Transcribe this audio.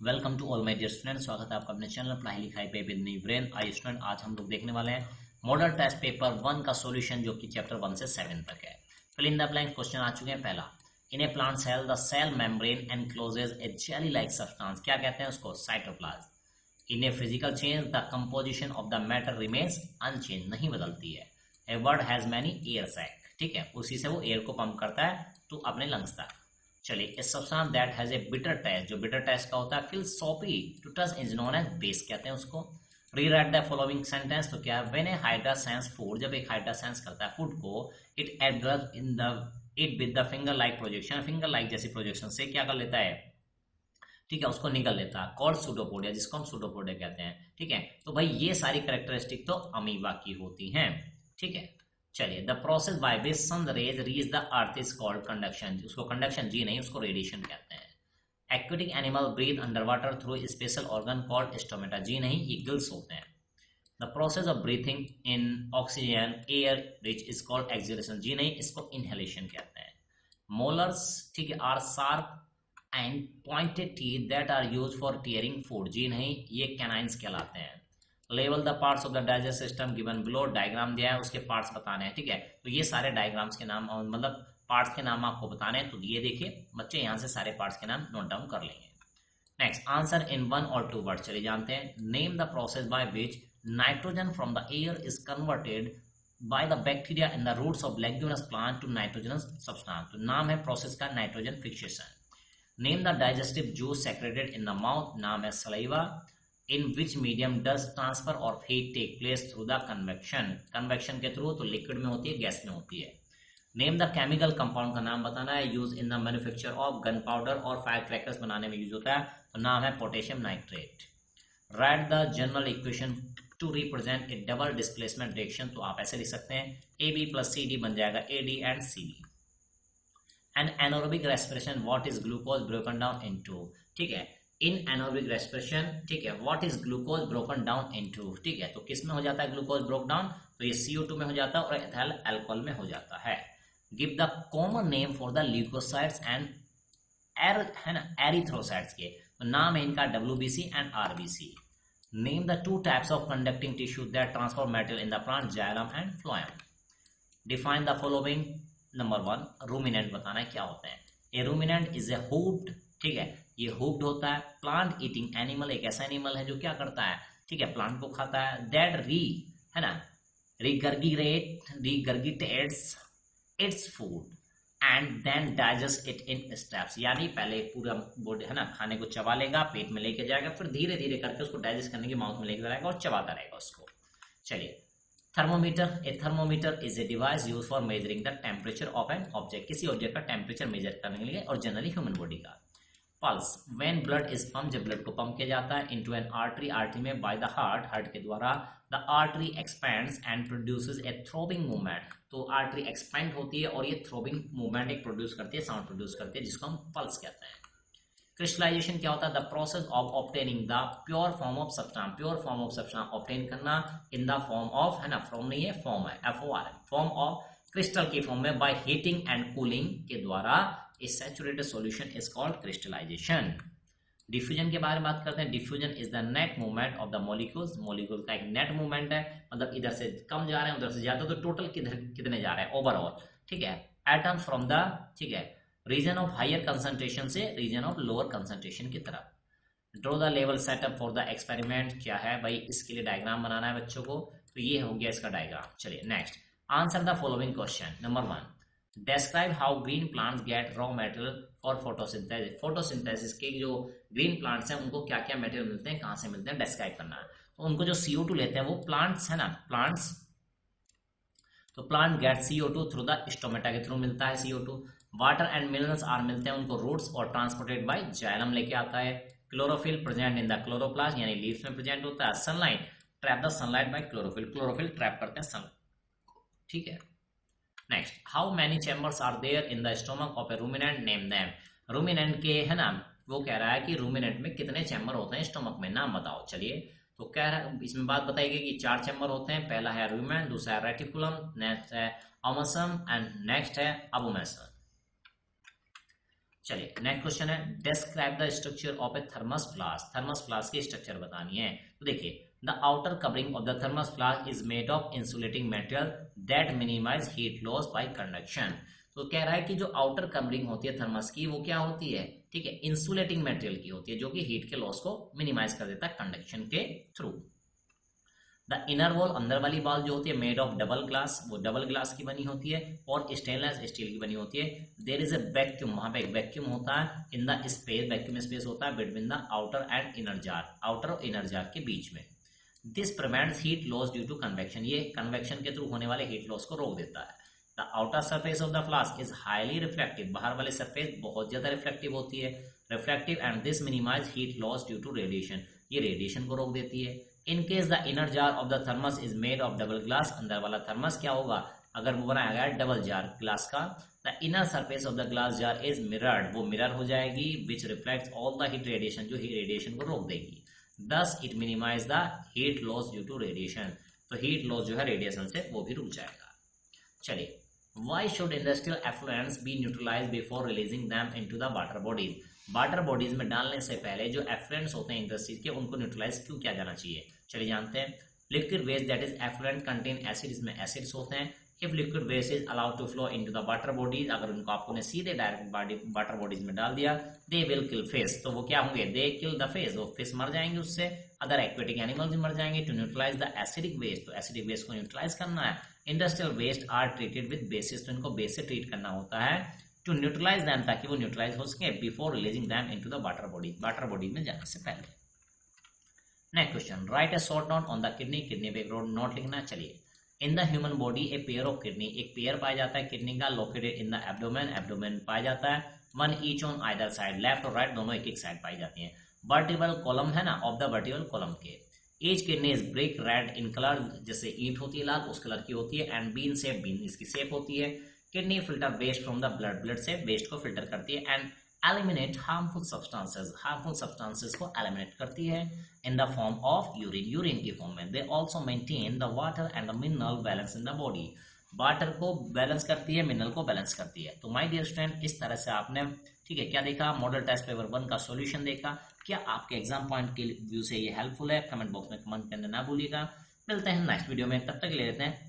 Welcome to all my dear student. स्वागत है आपका अपने चैनल पढ़ाई लिखाई पे with new brain. Hi student, आज हम लोग देखने वाले हैं मॉडल टेस्ट पेपर 1 का सॉल्यूशन जो कि चैप्टर 1 से 7 तक है। Fill in the blank question आ चुके हैं। पहला, in a plant cell the cell membrane encloses a jelly like substance. क्या कहते हैं उसको? Cytoplasm. In a physical change the composition of the matter remains unchanged, नहीं बदलती है। A bird has many air sac, ठीक है, उसी से वो एयर को पंप करता है तो अपने लंग्स तक। चलिए, a substance that has a bitter taste, जो बिटर टेस्ट का होता है, feel soapy to touch is known as base, कहते हैं उसको। रीराइट द फॉलोइंग सेंटेंस, तो क्या है? When A hydra sense food, जब एक हाइड्रा सेंस करता है फूड को, it absorbs in the it with the finger like projection, finger like जैसी प्रोजेक्शन से क्या कर लेता है, ठीक है, उसको निकल लेता है। कॉल्ड सूडोपोडिया, जिसको हम सूडोपोडिया कहते हैं, ठीक है। तो भाई ये सारी कैरेक्टरिस्टिक तो अमीबा की होती हैं, ठीक है। चलिए, the process by which sun rays reach the earth is called conduction. उसको कंडक्शन जी नहीं, उसको रेडिएशन कहते हैं। Aquatic animal breathe under water through special organ called stomata, जी नहीं, ये गिल्स होते हैं। The process of breathing in oxygen air rich is called exhalation, जी नहीं, इसको इनहेलेशन कहते हैं। मोलर्स, ठीक है, are sharp and pointed teeth that are use for tearing food, जी नहीं, ये कैनाइंस कहलाते हैं। Level the parts of the digest system given below, diagram दिया है, उसके पार्ट्स बताने हैं, ठीक है। तो ये सारे डायग्राम्स के नाम मतलब पार्ट्स के नाम आपको बताने हैं, तो ये देखिए बच्चे, यहाँ से सारे पार्ट्स के नाम नोट डाउन कर लेंगे। नेक्स्ट, आंसर इन 1 और 2 वर्ड, चलिए जानते हैं। Name the process by which nitrogen from the air is converted by the bacteria in the roots of leguminous plant to nitrogenous substance, तो नाम है प्रोसेस का nitrogen fixation. Name the digestive juice secreted in the mouth, नाम है saliva. In which medium does transfer of heat take place through the convection, convection के through, तो liquid में होती है, गैस में होती है। नेम द केमिकल कंपाउंड, का नाम बताना है। Use in the manufacture of gunpowder और फायर क्रैकर्स बनाने में यूज होता है, तो नाम है potassium nitrate. Write the general equation to represent a double displacement reaction, तो आप ऐसे लिख सकते हैं, A B plus C D बन जाएगा A D and C D. An anaerobic respiration, what is glucose broken down into, ठीक है। इन एनोबिक रेस्पिरेशन, ठीक है, what is glucose broken down into, ठीक है, तो किस में हो जाता है ग्लूकोज ब्रोक डाउन? तो ये CO2 में हो जाता है और एथाइल अल्कोहल में हो जाता है। Give the common name for the leucocytes and है ना एरिथ्रोसाइट्स के, तो नाम है इनका WBC and RBC। Name the 2 types of conducting tissue that transfer material in the plant, xylem and phloem. Define the following. Number 1, ruminant बताना है क्या होते हैं। ए रूमिनेंट इज ए हूप्ड, ठीक है, ये हुप्ड होता है। प्लांट ईटिंग एनिमल, एक ऐसा एनिमल है जो क्या करता है, ठीक है, प्लांट को खाता है। दैट है ना regurgitates its food and then digest it in steps, यानी पहले पूरा बॉडी है ना खाने को चबा लेगा, पेट में लेके जाएगा, फिर धीरे धीरे करके उसको डाइजेस्ट करने के माउथ में लेके जाएगा और चबाता रहेगा उसको। चलिए, thermometer. A thermometer is a device use for measuring the temperature of an object, किसी ऑब्जेक्ट का टेम्परेचर मेजर करने के लिए, और जनरली ह्यूमन बॉडी का। Pulse, when blood is pump, जब ब्लड को पंप किया जाता है, इनटू एन आर्टरी, आर्टरी में, बाय द हार्ट, हार्ट के द्वारा, the artery expends and produces A throbbing movement, तो आर्टरी एक्सपेंड होती है और ये थ्रोबिंग मूवमेंट एक प्रोड्यूस करती है, साउंड प्रोड्यूस करती है, जिसको हम पल्स कहते हैं। क्रिस्टलाइजेशन क्या होता है? The process of obtaining the pure form of substance, pure form of substance obtain करना इन द फॉर्म ऑफ, है ना, फॉर्म नहीं है, फॉर्म है, FORM, फॉर्म ऑफ क्रिस्टल की फॉर्म में, बाय हीटिंग एंड कूलिंग के द्वारा। A saturated solution is called crystallization. Diffusion के बारे में बात करते हैं। Diffusion is the net movement of the molecules, molecule का एक नेट मूवमेंट है, मतलब इधर से कम जा रहे हैं उधर से ज्यादा, तो टोटल कितने जा रहे हैं ओवरऑल, ठीक है। एटम्स फ्रॉम द, ठीक है, रीजन ऑफ हायर कंसंट्रेशन से रीजन ऑफ लोअर कंसंट्रेशन की तरफ। Draw the level setup for the experiment, क्या है भाई, इसके लिए डायग्राम बनाना है बच्चों को, तो ये हो गया इसका डायग्राम। चलिए next, answer the following question. Number 1, describe how green plants get raw material for photosynthesis, photosynthesis के जो ग्रीन प्लांट्स हैं उनको क्या क्या मटेरियल मिलते हैं, कहाँ से मिलते हैं, डिस्क्राइब करना है। तो उनको जो CO2 लेते हैं वो प्लांट्स है ना, प्लांट्स, तो plant get CO2 through the stomata के थ्रू मिलता है CO2। Water and minerals are मिलते हैं उनको रूट्स और ट्रांसपोर्टेड बाय जाइलम लेके आता है। Chlorophyll present in the chloroplast, यानी लीव्स में प्रेजेंट होता है। Sunlight, trap the sunlight by chlorophyll, chlorophyll trap करते हैं सन, ठीक है। Next, how many chambers are there in the stomach of a ruminant, name them. Ruminant के, है ना, वो कह रहा है कि रूमिनेंट में कितने चैम्बर होते हैं स्टोमक में, नाम बताओ। चलिए, तो कह रहा है, इसमें बात बताई गई कि 4 चैम्बर होते हैं। पहला है रूमेन, दूसरा है रेटिकुलम, नेक्स्ट है ओमसम एंड नेक्स्ट है अबोमेसन। चलिए नेक्स्ट क्वेश्चन है, describe the structure of a thermos flask. Thermos flask की स्ट्रक्चर बतानी है। तो देखिए, the outer covering of the thermos flask is made of insulating material that minimise heat loss by conduction. तो कह रहा है कि जो आउटर कवरिंग होती है थर्मस की, वो क्या होती है, ठीक है, इंसुलेटिंग मटेरियल की होती है, जो कि हीट के लॉस को मिनिमाइज कर देता है कंडक्शन के थ्रू। द इनर वॉल, अंदर वाली वॉल जो होती है, मेड ऑफ डबल ग्लास, वो डबल ग्लास की बनी होती है और स्टेनलेस स्टील की बनी होती है। देयर इज ए वैक्यूम, वहां पे एक वैक्यूम होता है in the space, vacuum space होता है between the outer and inner jar, outer और इनर जार के बीच में। This prevents heat loss due to convection, ये कन्वेक्शन के थ्रू होने वाले हीट लॉस को रोक देता है। The outer surface of the flask is highly reflective, बाहर वाली सरफेस बहुत ज्यादा रिफ्लेक्टिव होती है, reflective, and this minimise heat loss due to radiation, ये रेडिएशन को रोक देती है। In case the inner jar of the thermos is made of double glass, अंदर वाला थर्मस क्या होगा, अगर वो बनाया गया डबल जार ग्लास का, the inner surface of the glass jar is mirrored, वो मिरर हो जाएगी, which reflects all the heat radiation, जो हीट रेडिएशन को रोक देगी। Thus it minimise the heat loss due to radiation, तो हीट लॉस जो है रेडिएशन से वो भी रुक जाएगा। चलिए, why should industrial effluents be neutralise before releasing them into the water bodies. Water bodies में डालने से पहले जो एफ्लुएंट्स होते हैं इंडस्ट्रीज के, उनको न्यूट्रलाइज क्यों किया जाना चाहिए। चलिए जानते हैं। Liquid waste that is effluent contain acid, इसमें एसिड्स होते हैं। If liquid waste is allowed to flow into the water bodies, अगर उनको आपने सीधे डायरेक्ट वाटर बॉडीज में डाल दिया, दे विल किल फिश, तो वो क्या होंगे, दे किल द फिश, वो फिश मर जाएंगे उससे, अदर एक्वेटिक एनिमल्स भी मर जाएंगे। To neutralise the acidic waste, तो एसिडिक वेस्ट को न्यूट्रलाइज करना है। Industrial waste are treated with bases, तो इनको बेस से ट्रीट करना होता है टू न्यूट्रलाइज दैम, ताकि वो न्यूट्रलाइज हो सके before releasing them into the water body, water body में जाने से पहले। Next question, right A short note on the kidney, kidney पे एक नोट लिखना। चलिए, in the human body a pair of kidney, एक पेयर पाया जाता है किडनी का, located in the abdomen, abdomen पाया जाता है, one each on either side, left और राइट दोनों एक एक साइड पाई जाती हैं। वर्टिबल कॉलम है ना, ऑफ द वर्टिबल कॉलम के। Each kidney is brick red in colour, जैसे ईंट होती है लाल उस कलर की होती है, एंड बीन शेप, बीन इसकी शेप होती है। Kidney filter waste from the blood, blood से वेस्ट को फिल्टर करती है, and eliminate harmful substances, harmful substances को एलिमिनेट करती है in the form of urine, urine की फॉर्म में। They also maintain the water and the mineral balance in the body, water को बैलेंस करती है, मिनरल को बैलेंस करती है। तो माय डियर स्टूडेंट, इस तरह से आपने, ठीक है, क्या देखा, मॉडल टेस्ट पेपर 1 का सॉल्यूशन देखा। क्या आपके एग्जाम पॉइंट के व्यू से ये हेल्पफुल है? कमेंट बॉक्स में कमेंट करना ना भूलिएगा। मिलते हैं नेक्स्ट वीडियो में, तब तक ले लेते हैं